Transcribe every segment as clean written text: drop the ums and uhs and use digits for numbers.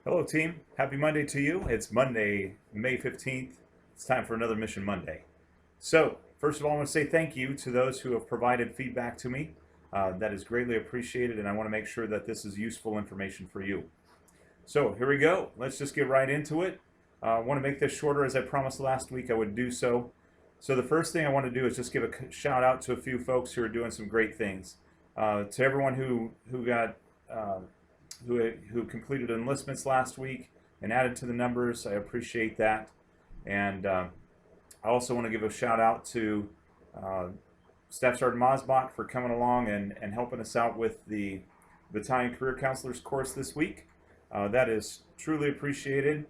Hello team, happy Monday to you. It's Monday, May 15th. It's time for another Mission Monday. So, first of all, I want to say thank you to those who have provided feedback to me. That is greatly appreciated, and I want to make sure that this is useful information for you. So, here we go. Let's just get right into it. I want to make this shorter as I promised last week I would do so. So the first thing I want to do is just give a shout out to a few folks who are doing some great things. To everyone who completed enlistments last week and added to the numbers, I appreciate that. And I also want to give a shout out to Staff Sergeant Mosbach for coming along and helping us out with the Battalion Career Counselors course this week. That is truly appreciated.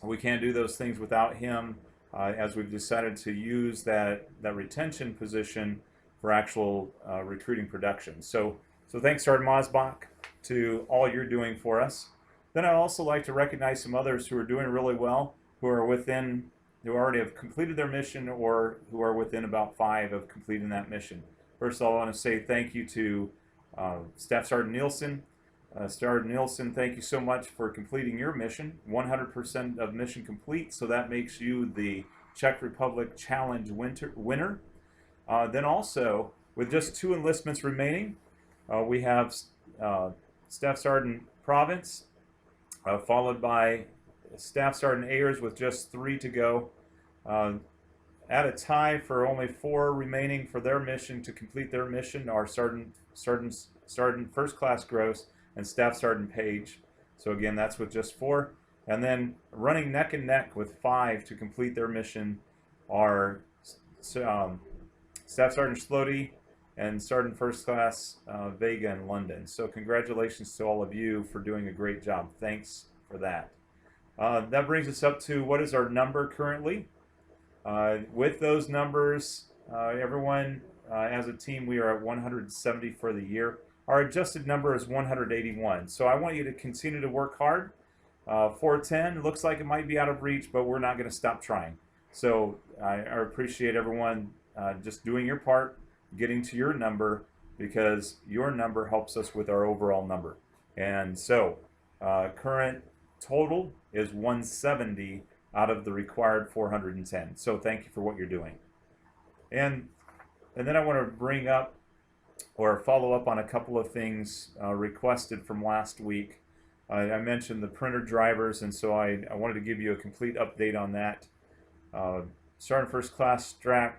We can't do those things without him, as we've decided to use that retention position for actual recruiting production. So thanks, Sergeant Mosbach, to all you're doing for us. Then I'd also like to recognize some others who are doing really well, who already have completed their mission, or who are within about 5 of completing that mission. First of all, I want to say thank you to Staff Sergeant Nielsen. Sergeant Nielsen, thank you so much for completing your mission. 100% of mission complete, so that makes you the Czech Republic Challenge winner. Then also, with just 2 enlistments remaining, we have Staff Sergeant Province, followed by Staff Sergeant Ayers with just 3 to go. At a tie for only 4 remaining for their mission to complete their mission are Sergeant First Class Gross and Staff Sergeant Page. So again, that's with just 4. And then running neck and neck with 5 to complete their mission are Staff Sergeant Slody and Sergeant First Class Vega in London. So congratulations to all of you for doing a great job. Thanks for that. That brings us up to what is our number currently. With those numbers, everyone as a team, we are at 170 for the year. Our adjusted number is 181. So I want you to continue to work hard. 410 looks like it might be out of reach, but we're not going to stop trying. So I appreciate everyone just doing your part, getting to your number, because your number helps us with our overall number. And so current total is 170 out of the required 410. So thank you for what you're doing. And then I want to bring up or follow up on a couple of things requested from last week. I mentioned the printer drivers, and so I wanted to give you a complete update on that. Sergeant First Class Strack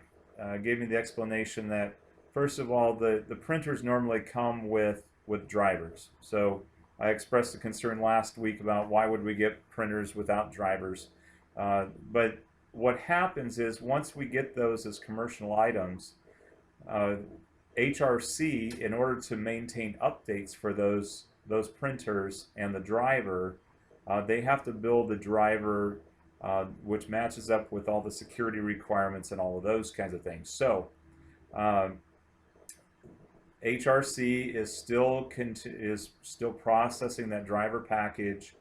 gave me the explanation that, first of all, the printers normally come with drivers. So I expressed a concern last week about why would we get printers without drivers. But what happens is once we get those as commercial items, HRC, in order to maintain updates for those printers and the driver, they have to build a driver which matches up with all the security requirements and all of those kinds of things. So HRC is still processing that driver package,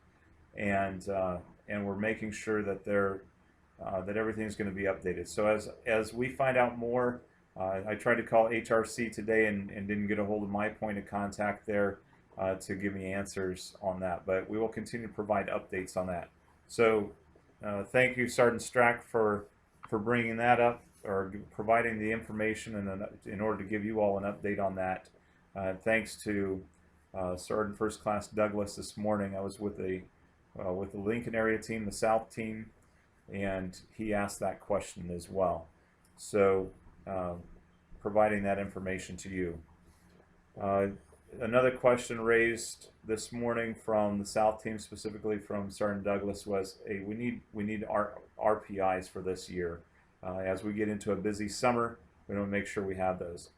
and we're making sure that that everything's going to be updated. So as we find out more, I tried to call HRC today and didn't get a hold of my point of contact there to give me answers on that, but we will continue to provide updates on that. So thank you, Sergeant Strack, for bringing that up, or providing the information in order to give you all an update on that. Thanks to Sergeant First Class Douglas this morning. I was with the Lincoln area team, the South team, and he asked that question as well. So providing that information to you. Another question raised this morning from the South team, specifically from Sergeant Douglas, was, hey, we need our RPIs for this year. As we get into a busy summer, we want to make sure we have those.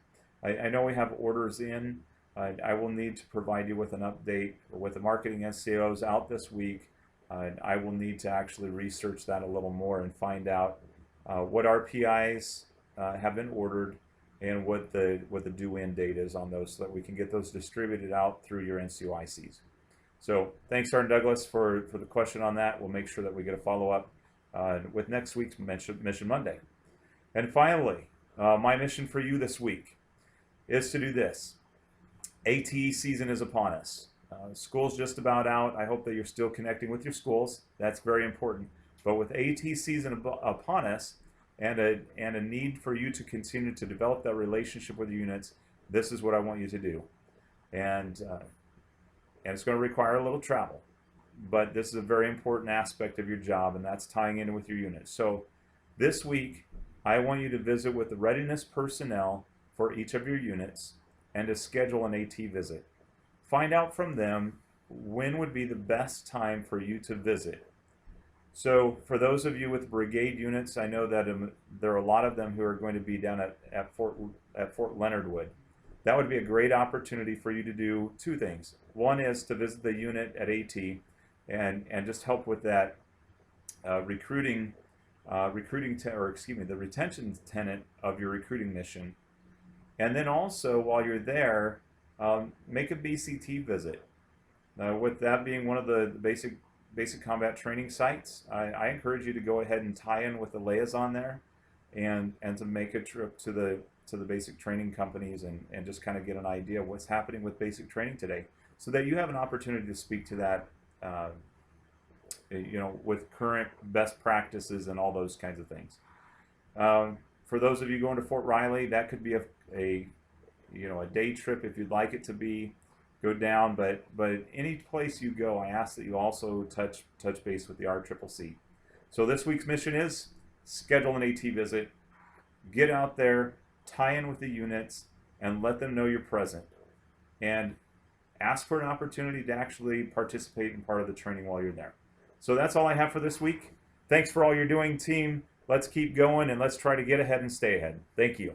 I know we have orders in. I will need to provide you with an update, or with the marketing SCOs out this week. I will need to actually research that a little more and find out what RPIs have been ordered and what the due-in date is on those, so that we can get those distributed out through your NCOICs. So thanks, Sergeant Douglas, for the question on that. We'll make sure that we get a follow-up with next week's Mission Monday. And finally, my mission for you this week is to do this. ATE season is upon us. School's just about out. I hope that you're still connecting with your schools. That's very important. But with AT season upon us, and a need for you to continue to develop that relationship with the units, this is what I want you to do. And it's going to require a little travel. But this is a very important aspect of your job, and that's tying in with your unit. So this week, I want you to visit with the readiness personnel for each of your units and to schedule an AT visit. Find out from them when would be the best time for you to visit. So for those of you with brigade units, I know that there are a lot of them who are going to be down at Fort Leonard Wood. That would be a great opportunity for you to do two things. One is to visit the unit at AT and just help with that the retention tenet of your recruiting mission. And then also, while you're there, make a BCT visit. With that being one of the basic combat training sites, I encourage you to go ahead and tie in with the liaison there, and to make a trip to the basic training companies and just kind of get an idea of what's happening with basic training today, so that you have an opportunity to speak to that, with current best practices and all those kinds of things. For those of you going to Fort Riley, that could be a day trip if you'd like it to be. Go down, but any place you go, I ask that you also touch base with the RCCC. So this week's mission is schedule an AT visit, get out there, tie in with the units, and let them know you're present. And ask for an opportunity to actually participate in part of the training while you're there. So that's all I have for this week. Thanks for all you're doing, team. Let's keep going, and let's try to get ahead and stay ahead. Thank you.